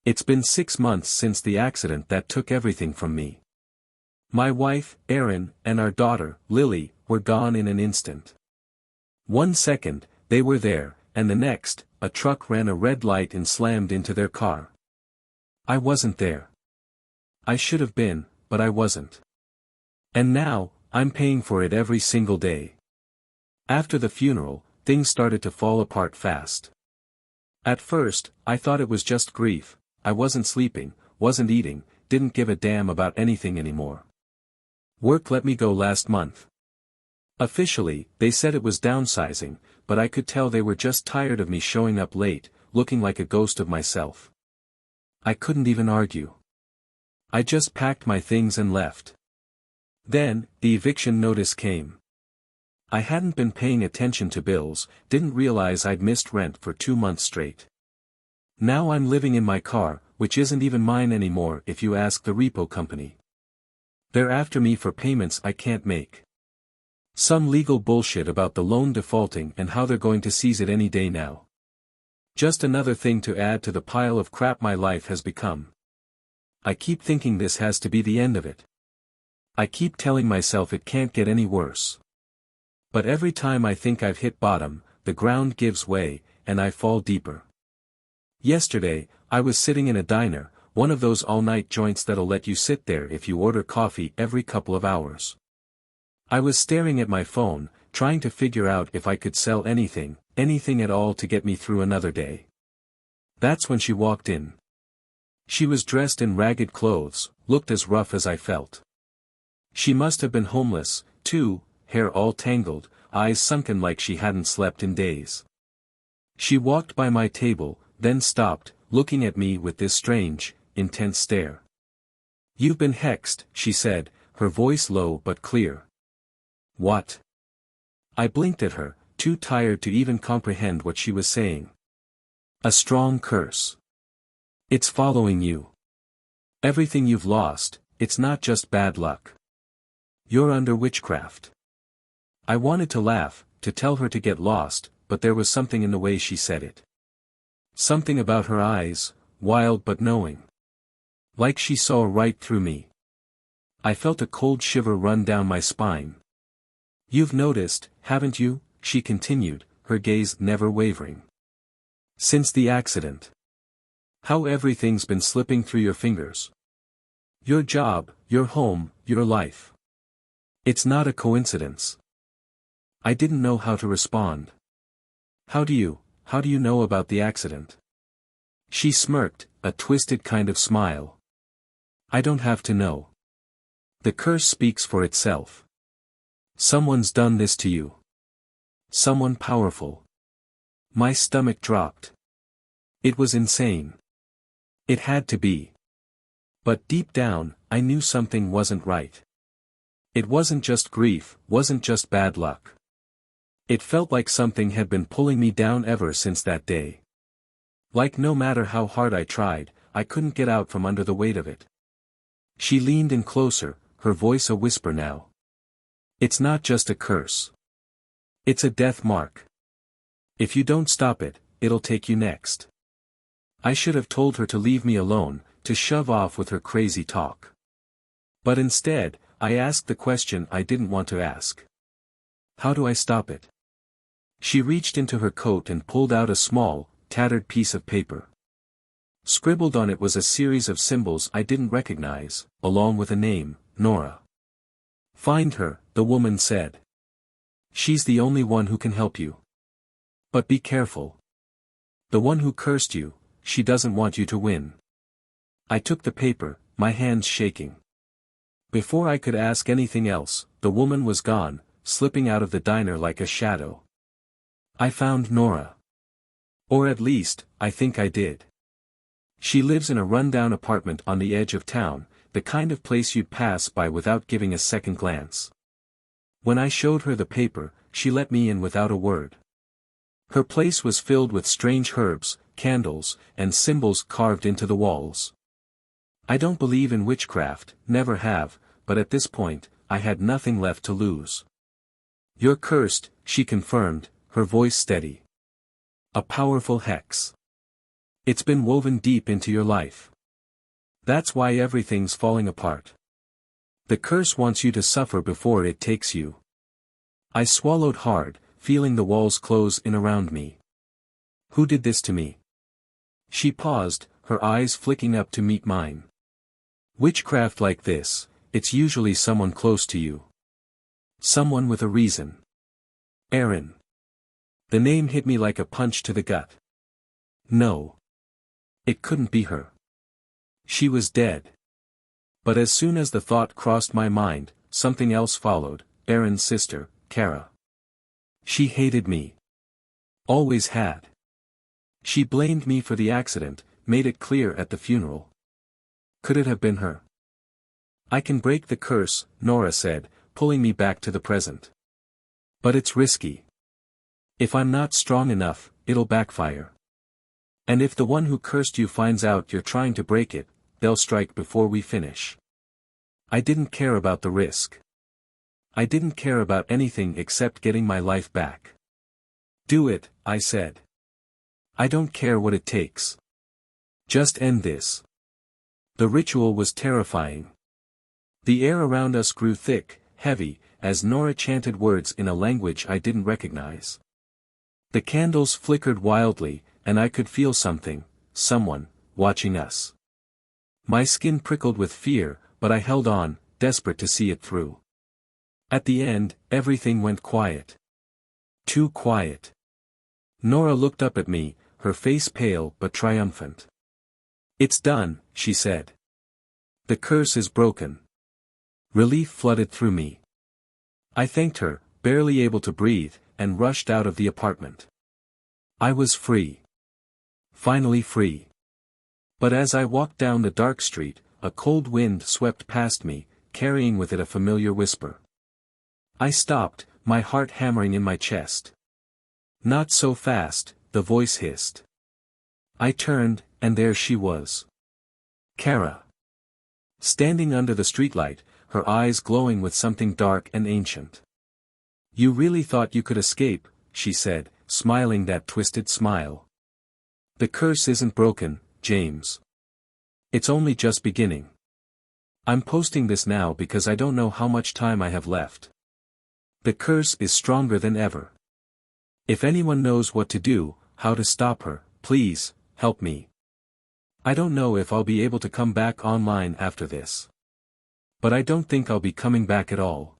It's been 6 months since the accident that took everything from me. My wife, Erin, and our daughter, Lily, were gone in an instant. 1 second, they were there, and the next, a truck ran a red light and slammed into their car. I wasn't there. I should have been, but I wasn't. And now, I'm paying for it every single day. After the funeral, things started to fall apart fast. At first, I thought it was just grief. I wasn't sleeping, wasn't eating, didn't give a damn about anything anymore. Work let me go last month. Officially, they said it was downsizing, but I could tell they were just tired of me showing up late, looking like a ghost of myself. I couldn't even argue. I just packed my things and left. Then, the eviction notice came. I hadn't been paying attention to bills, didn't realize I'd missed rent for 2 months straight. Now I'm living in my car, which isn't even mine anymore if you ask the repo company. They're after me for payments I can't make. Some legal bullshit about the loan defaulting and how they're going to seize it any day now. Just another thing to add to the pile of crap my life has become. I keep thinking this has to be the end of it. I keep telling myself it can't get any worse. But every time I think I've hit bottom, the ground gives way, and I fall deeper. Yesterday, I was sitting in a diner, one of those all-night joints that'll let you sit there if you order coffee every couple of hours. I was staring at my phone, trying to figure out if I could sell anything at all to get me through another day. That's when she walked in. She was dressed in ragged clothes, looked as rough as I felt. She must have been homeless, too, hair all tangled, eyes sunken like she hadn't slept in days. She walked by my table, then stopped, looking at me with this strange, intense stare. "You've been hexed," she said, her voice low but clear. "What?" I blinked at her, too tired to even comprehend what she was saying. "A strong curse. It's following you. Everything you've lost, it's not just bad luck. You're under witchcraft." I wanted to laugh, to tell her to get lost, but there was something in the way she said it. Something about her eyes, wild but knowing. Like she saw right through me. I felt a cold shiver run down my spine. "You've noticed, haven't you?" she continued, her gaze never wavering. "Since the accident. How everything's been slipping through your fingers. Your job, your home, your life. It's not a coincidence." I didn't know how to respond. How do you know about the accident?" She smirked, a twisted kind of smile. "I don't have to know. The curse speaks for itself. Someone's done this to you. Someone powerful." My stomach dropped. It was insane. It had to be. But deep down, I knew something wasn't right. It wasn't just grief, wasn't just bad luck. It felt like something had been pulling me down ever since that day. Like no matter how hard I tried, I couldn't get out from under the weight of it. She leaned in closer, her voice a whisper now. "It's not just a curse. It's a death mark. If you don't stop it, it'll take you next." I should have told her to leave me alone, to shove off with her crazy talk. But instead, I asked the question I didn't want to ask. How do I stop it? She reached into her coat and pulled out a small, tattered piece of paper. Scribbled on it was a series of symbols I didn't recognize, along with a name, Nora. "Find her," the woman said. "She's the only one who can help you. But be careful. The one who cursed you, she doesn't want you to win." I took the paper, my hands shaking. Before I could ask anything else, the woman was gone, slipping out of the diner like a shadow. I found Nora. Or at least, I think I did. She lives in a rundown apartment on the edge of town, the kind of place you'd pass by without giving a second glance. When I showed her the paper, she let me in without a word. Her place was filled with strange herbs, candles, and symbols carved into the walls. I don't believe in witchcraft, never have, but at this point, I had nothing left to lose. "You're cursed," she confirmed, her voice steady. "A powerful hex. It's been woven deep into your life. That's why everything's falling apart. The curse wants you to suffer before it takes you. I swallowed hard, feeling the walls close in around me. Who did this to me? She paused, her eyes flicking up to meet mine. Witchcraft like this, it's usually someone close to you. Someone with a reason. Erin. The name hit me like a punch to the gut. No. It couldn't be her. She was dead. But as soon as the thought crossed my mind, something else followed, Erin's sister, Kara. She hated me. Always had. She blamed me for the accident, made it clear at the funeral. Could it have been her? I can break the curse, Nora said, pulling me back to the present. But it's risky. If I'm not strong enough, it'll backfire. And if the one who cursed you finds out you're trying to break it, they'll strike before we finish. I didn't care about the risk. I didn't care about anything except getting my life back. Do it, I said. I don't care what it takes. Just end this. The ritual was terrifying. The air around us grew thick, heavy, as Nora chanted words in a language I didn't recognize. The candles flickered wildly, and I could feel something, someone, watching us. My skin prickled with fear, but I held on, desperate to see it through. At the end, everything went quiet. Too quiet. Nora looked up at me, her face pale but triumphant. It's done, she said. The curse is broken. Relief flooded through me. I thanked her, barely able to breathe, and rushed out of the apartment. I was free. Finally free. But as I walked down the dark street, a cold wind swept past me, carrying with it a familiar whisper. I stopped, my heart hammering in my chest. Not so fast, the voice hissed. I turned, and there she was. Kara. Standing under the streetlight, her eyes glowing with something dark and ancient. You really thought you could escape, she said, smiling that twisted smile. The curse isn't broken, James. It's only just beginning. I'm posting this now because I don't know how much time I have left. The curse is stronger than ever. If anyone knows what to do, how to stop her, please, help me. I don't know if I'll be able to come back online after this. But I don't think I'll be coming back at all.